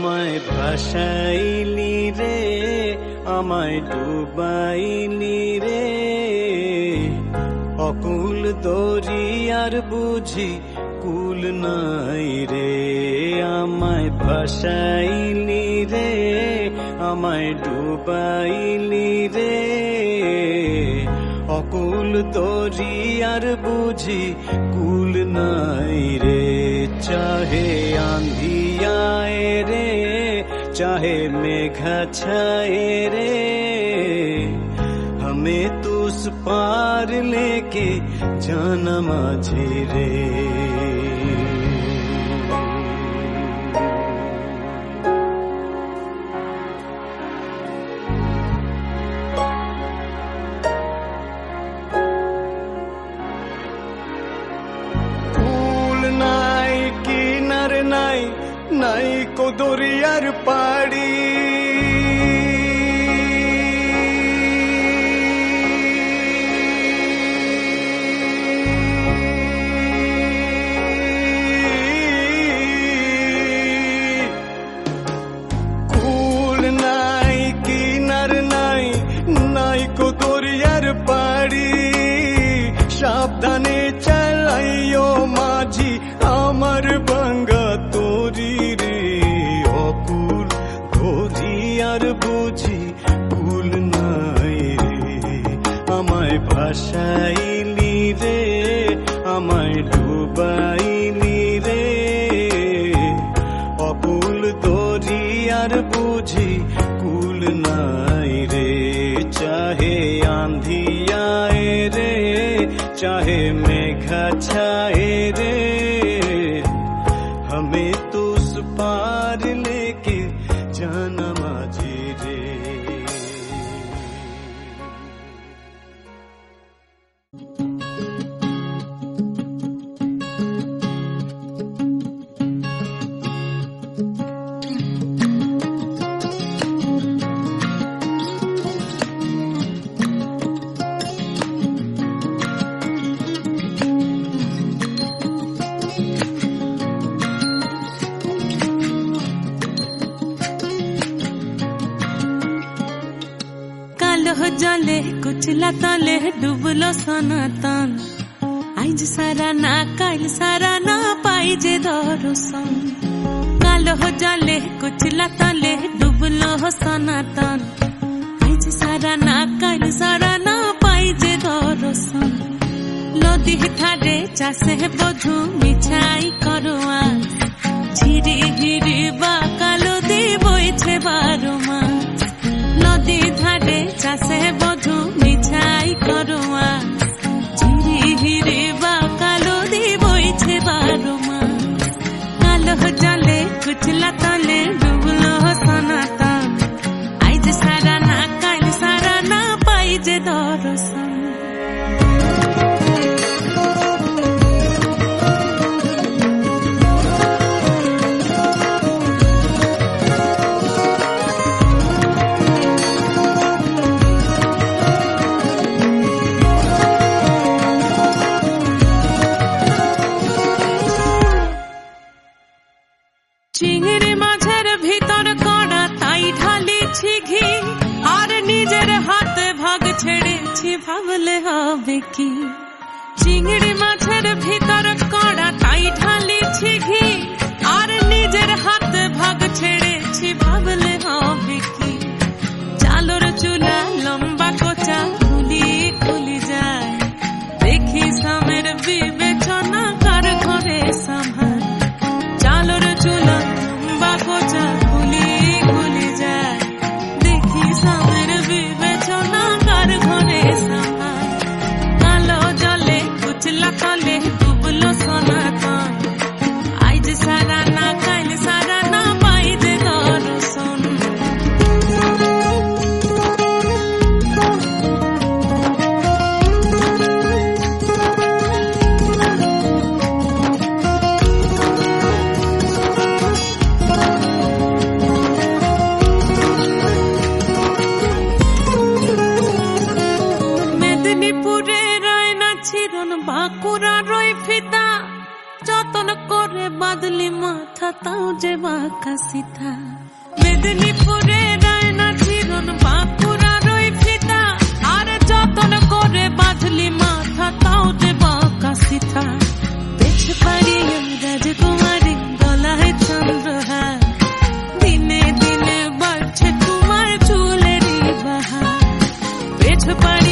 আমায় ভাসাইলি রে, আমায় ডুবাইলি রে, অকুল দরিয়ার বুঝি কুল নাই রে। আমায় ভাসাইলি রে, আমায় ডুবাইলি রে, অকুল দরিয়ার বুঝি কুল নাই রে। চাহে आंधी आए रे, चाहे मेघा छाए रे, हमें तो उस पार लेके जाना माझी रे। নাই কো দরিয়ার পাড়ি, কুল নাই কিনার নাই, নাই কো দরিয়ার পাড়ি। সাবধানে চালাইও মাঝি আমার ভাঙ্গা তোরি রে, অকুল দরিয়ার বুঝি কুল নাই রে। আমায় ভাসাইলি রে, আমায় ডুবাইলি রে, অকুল দরিয়ার বুঝি কুল নাই রে। চাহে आंधी आए रे, चाहे मेघा छाए रे, हमें तो उस पार लेके जाना माझी रे। जले कुचला तले डुबलो सनातन, आइज सारा ना काल सारा ना पाइजे दर्शन। कालो जले कुचला तले डुबलो सनातन, आइज सारा ना काल सारा ना पाइजे दर्शन। नदी ठारे चाषे बधु मिछाई करुआ, झिरी झिरी बा कालो दी बइछे बारो मास। नदी ধারে চাষে বধু মিছাই করুয়া, ঝিরি হিরে বা কালো দি বইছে বারো মাস। কালো জলে কুচলা তলে ডুবলো সনাতন, আইজ সারা না কাল সারা না পাইজে দর্শন। চিংড়ি মাছের ভিতর কড়া তাই ঢালিছি ঘি, আর নিজের হাতে ভাগ ছেড়েছি ভাবলে হবে কি। চিংড়ি মাছের ভিতর কড়া তাই ঢালিছি ঘি, আর নিজের হাতে ভাগ ছেড়েছি ভাবলে হবে কি। চালোর চুলা লম্বা কোচা খুলি খুলি যায়, দেখি সামের বিবেচনা কার ঘরে সামার। চালোর চুলা লম্বা কোচা খুলি খুলি যায়, দেখি সামের বিবেচনা কার ঘরে সামার। কালো জলে কুচলা তলে ডুবলো সনাতন, তাও যে বাঁকা সিথা মেদিনীপুরে রায়না চিরন বাঁকুড়ার ওই ফিতা আর যতন করে বাঁধলি মাথা তাও যে বাঁকা সিথা পেছ পাড়ি রাজকুমারী গলায় চন্দ্রহার দিনে দিনে বাড়ছে তোমার চুলেরই বাহার পেছ পাড়ি